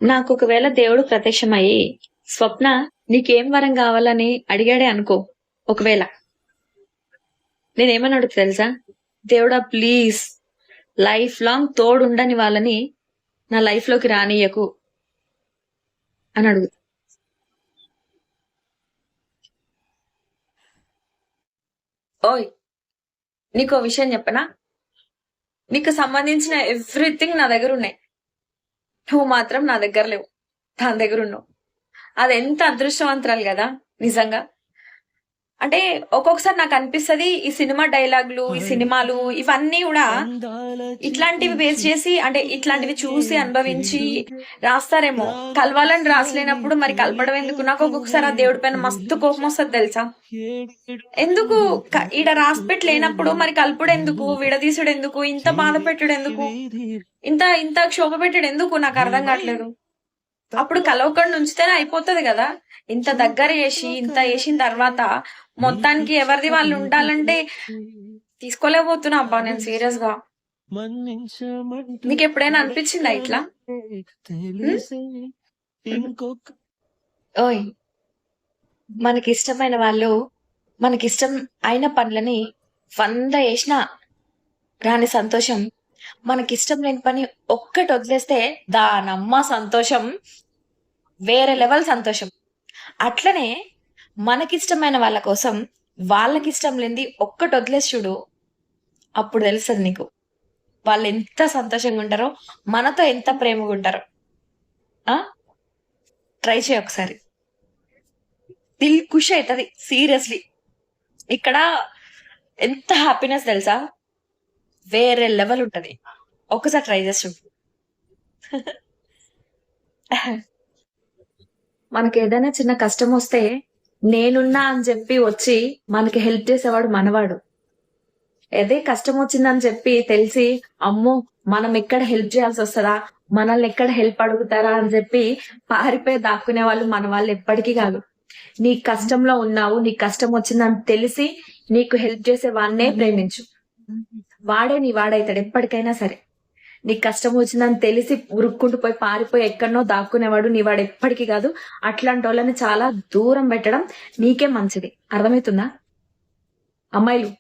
నాకు ఒకవేళ దేవుడు ప్రత్యక్షమయ్యి, "స్వప్న నీకేం వరం గావాలని" అడిగాడే అనుకో ఒకవేళ. నేనేమని అడుగుతా తెలుసా? దేవుడా ప్లీజ్ లైఫ్ లాంగ్ తోడుండని వాళ్ళని నా లైఫ్‌లోకి రానీయకు అని అడుగుతా. ఓయ్! నీకో విషయం చెప్పనా? నీకు సంబంధించిన ఎవ్రీథింగ్ నా దగ్గరున్నాయి. నువ్వు మాత్రం నా దగ్గర లేవు. దాని దగ్గరున్నావు. అదెంత అదృష్టవంతురాలు గదా! నిజంగా. అంటే ఒక్కొక్కసారి నాకనిపిస్తది ఈ సినిమా డైలాగులు, ఈ సినిమాలు ఇవన్నీ గూడా ఇట్లాంటివి బేస్ చేసి అంటే ఇట్లాంటివి చూసి అనుభవించి రాస్తారేమో. కలవాలని రాసలేనప్పుడు మరి కలపడం ఎందుకు? నాకు ఒక్కొక్కసారి ఆ దేవుడి పైన మస్తు కోపమొస్తది తెలుసా? ఎందుకు ఈడ రాసిపెట్టి లేనప్పుడు మరి కలుపుడెందుకు? విడదీసుడెందుకు? ఇంత బాధ పెట్టుడెందుకు? ఇంత ఇంత క్షోభ పెట్టుడెందుకు? నాకర్థం కావట్లేదు. అప్పుడు కలవకుండా ఉంచితేనే అయిపోతది గదా! ఇంత దగ్గర చేసి, ఇంత చేసిన తర్వాత మొత్తానికి ఎవరిది వాళ్ళు ఉండాలంటే తీసుకోలేకపోతున్నా అబ్బా నేను సీరియస్‌గా. నీకెప్పుడైనా అనిపించిందా ఇట్లా? ఓయ్! మనకిష్టమైన వాళ్ళు మనకిష్టం అయిన పనులని 100 చేసినా రాని సంతోషం, మనకిష్టం లేని పని ఒక్కటి వదిలేస్తే దానమ్మ సంతోషం వేరే లెవెల్ సంతోషం. అట్లనే మనకిష్టమైన వాళ్ళ కోసం వాళ్ళకిష్టం లేనిది ఒక్కటి వదిలేసి చూడు. అప్పుడు తెలుస్తది నీకు. వాళ్ళెంత సంతోషంగా ఉంటారో, మనతో ఎంత ప్రేమగా ఉంటారో. ఆ! ట్రై చెయి ఒకసారి. దిల్ ఖుష్ అయితది సీరియస్‌లీ. ఇక్కడ ఎంత హ్యాపీనెస్ తెలుసా? వేరే లెవెల్ ఉంటది. ఒక్కసారి ట్రై చేసి చూడు. మనకేదైనా చిన్న కష్టమొస్తే నేనున్నా అని చెప్పి వచ్చి మనకి హెల్ప్ చేసేవాడు మనవాడు. అదే కష్టమొచ్చిందని చెప్పి తెలిసి అమ్మో! మనం ఎక్కడ హెల్ప్ చేయాల్సొస్తదా? మనల్ని ఎక్కడ హెల్ప్ అడుగుతారా అని చెప్పి పారిపోయి దాక్కునే వాళ్ళు మన వాళ్ళు ఎప్పటికీ కాదు. నీ కష్టంలో ఉన్నావు. నీకు కష్టం వచ్చిందని తెలిసి నీకు హెల్ప్ చేసే వాడినే ప్రేమించు. వాడే నీ వాడైతాడు ఎప్పటికైనా సరే. నీకు కష్టం వచ్చిందని తెలిసి ఉరుక్కుంటూ పోయి పారిపోయి ఎక్కడనో దాక్కునేవాడు నీ వాడు ఎప్పటికీ కాదు. అట్లాంటోళ్ళని చాలా దూరం పెట్టడం నీకే మంచిది. అర్థమైతుందా? అమ్మాయిలు